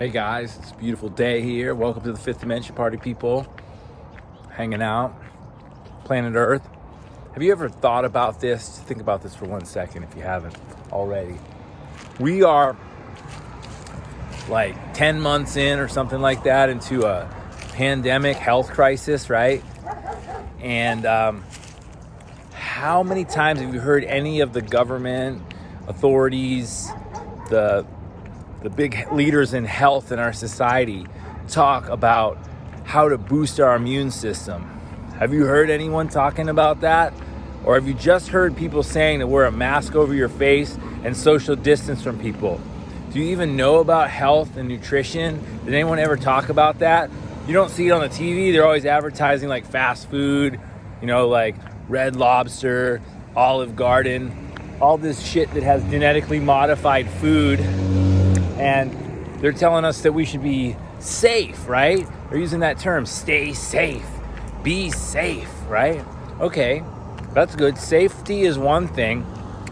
Hey guys, it's a beautiful day here. Welcome to the Fifth Dimension Party, people. Hanging out, planet Earth. Have you ever thought about this? Just think about this for 1 second if you haven't already. We are like 10 months in or something like that into a pandemic health crisis, right? And how many times have you heard any of the government authorities, the big leaders in health in our society talk about how to boost our immune system? Have you heard anyone talking about that? Or have you just heard people saying to wear a mask over your face and social distance from people? Do you even know about health and nutrition? Did anyone ever talk about that? You don't see it on the TV. They're always advertising like fast food, like Red Lobster, Olive Garden, all this shit that has genetically modified food. And they're telling us that we should be safe, right? They're using that term, stay safe, be safe, right? Okay, that's good. Safety is one thing.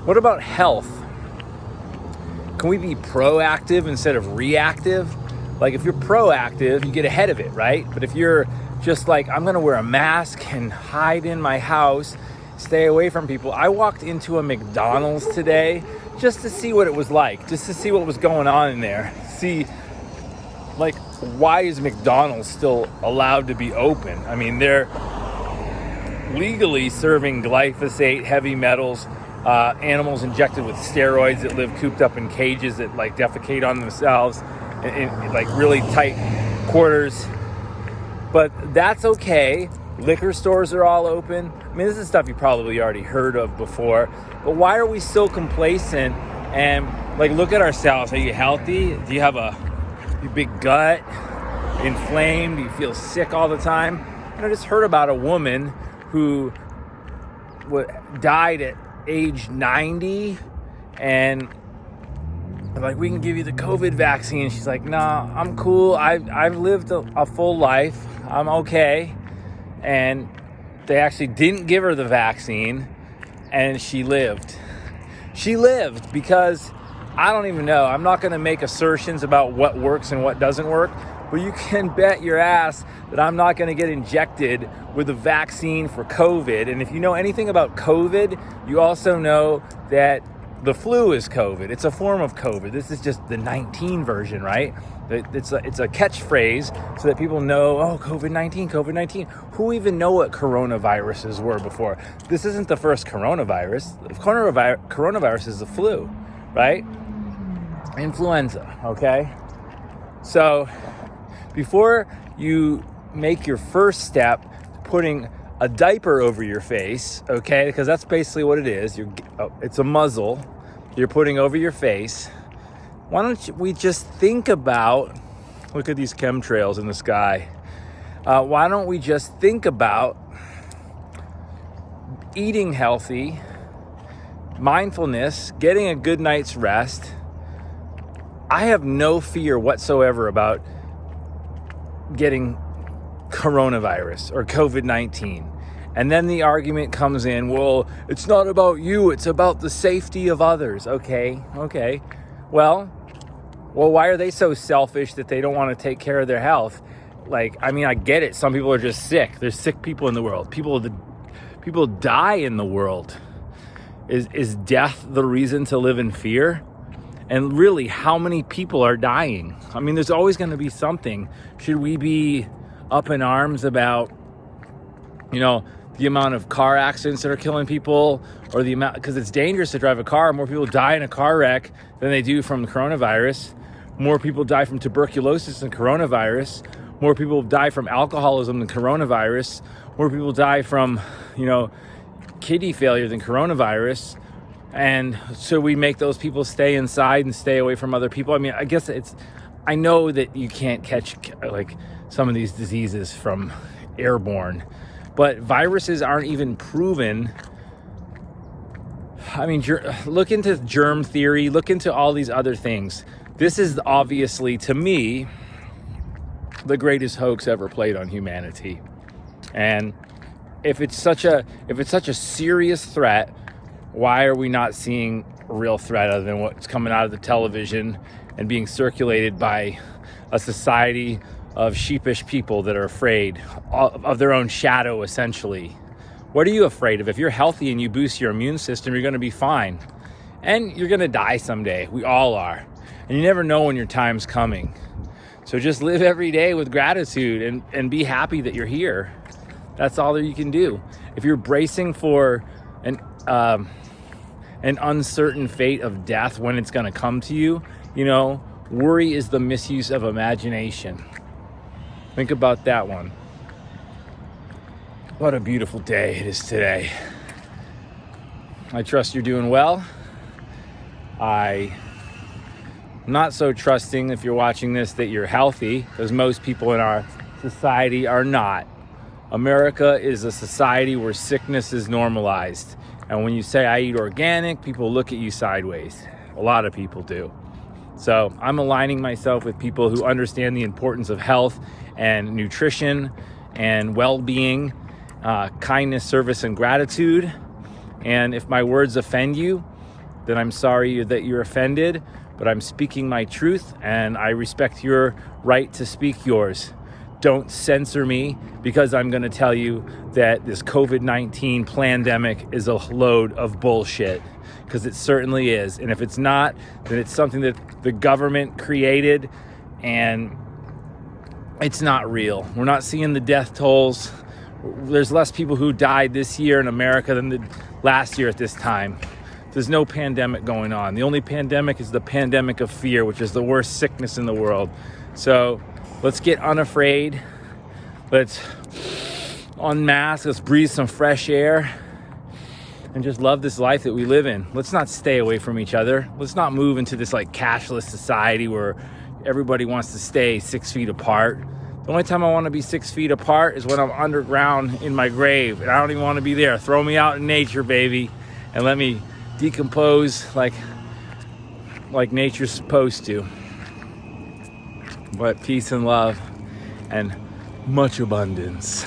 What about health? Can we be proactive instead of reactive? Like if you're proactive, you get ahead of it, right? But if you're just like, I'm gonna wear a mask and hide in my house, stay away from people. I walked into a McDonald's today just to see what it was like, just to see what was going on in there. See, like, why is McDonald's still allowed to be open? I mean, they're legally serving glyphosate, heavy metals, animals injected with steroids that live cooped up in cages that like defecate on themselves in like really tight quarters. But that's okay. Liquor stores are all open. I mean, this is stuff you probably already heard of before. But why are we so complacent and like look at ourselves? Are you healthy? Do you have a big gut? Inflamed? Do you feel sick all the time? And I just heard about a woman who died at age 90 and like, we can give you the COVID vaccine. She's like, nah, I'm cool. I've lived a full life. I'm okay. And they actually didn't give her the vaccine and she lived. She lived because I don't even know. I'm not going to make assertions about what works and what doesn't work, but you can bet your ass that I'm not going to get injected with a vaccine for COVID. And if you know anything about COVID, you also know that the flu is COVID. It's a form of COVID. This is just the 19 version, right? It's a catchphrase so that people know, oh, COVID-19, COVID-19. Who even know what coronaviruses were before? This isn't the first coronavirus. Coronavirus is the flu, right? Influenza, okay? So before you make your first step putting a diaper over your face, okay? Because that's basically what it is. It's a muzzle you're putting over your face. Why don't we just think about, look at these chemtrails in the sky. Why don't we just think about eating healthy, mindfulness, getting a good night's rest. I have no fear whatsoever about getting coronavirus or COVID-19. And then the argument comes in, well, it's not about you, it's about the safety of others. Okay. Well, why are they so selfish that they don't want to take care of their health? Like, I mean, I get it. Some people are just sick. There's sick people in the world. People die in the world. Is death the reason to live in fear? And really, how many people are dying? I mean, there's always going to be something. Should we be up in arms about, the amount of car accidents that are killing people, or the amount, because it's dangerous to drive a car. More people die in a car wreck than they do from the coronavirus. More people die from tuberculosis than coronavirus. More people die from alcoholism than coronavirus. More people die from, kidney failure than coronavirus. And so we make those people stay inside and stay away from other people. I mean, I guess I know that you can't catch like some of these diseases from airborne, but viruses aren't even proven. I mean, look into germ theory, look into all these other things. This is obviously, to me, the greatest hoax ever played on humanity. And if it's such a serious threat, why are we not seeing real threat other than what's coming out of the television and being circulated by a society of sheepish people that are afraid of their own shadow, essentially. What are you afraid of? If you're healthy and you boost your immune system, you're going to be fine. And you're going to die someday. We all are. And you never know when your time's coming. So just live every day with gratitude and be happy that you're here. That's all that you can do. If you're bracing for an uncertain fate of death when it's going to come to you, worry is the misuse of imagination. Think about that one. What a beautiful day it is today. I trust you're doing well. I'm not so trusting, if you're watching this, that you're healthy, because most people in our society are not. America is a society where sickness is normalized. And when you say I eat organic, people look at you sideways. A lot of people do. So I'm aligning myself with people who understand the importance of health and nutrition and well-being, kindness, service, and gratitude. And if my words offend you, then I'm sorry that you're offended, but I'm speaking my truth and I respect your right to speak yours. Don't censor me because I'm going to tell you that this COVID-19 pandemic is a load of bullshit, because it certainly is. And if it's not, then it's something that the government created and it's not real. We're not seeing the death tolls. There's less people who died this year in America than the last year at this time. There's no pandemic going on. The only pandemic is the pandemic of fear, which is the worst sickness in the world. So let's get unafraid. Let's unmask. Let's breathe some fresh air and just love this life that we live in. Let's not stay away from each other. Let's not move into this cashless society where everybody wants to stay 6 feet apart. The only time I want to be 6 feet apart is when I'm underground in my grave, and I don't even want to be there. Throw me out in nature, baby, and let me decompose like nature's supposed to. But peace and love and much abundance.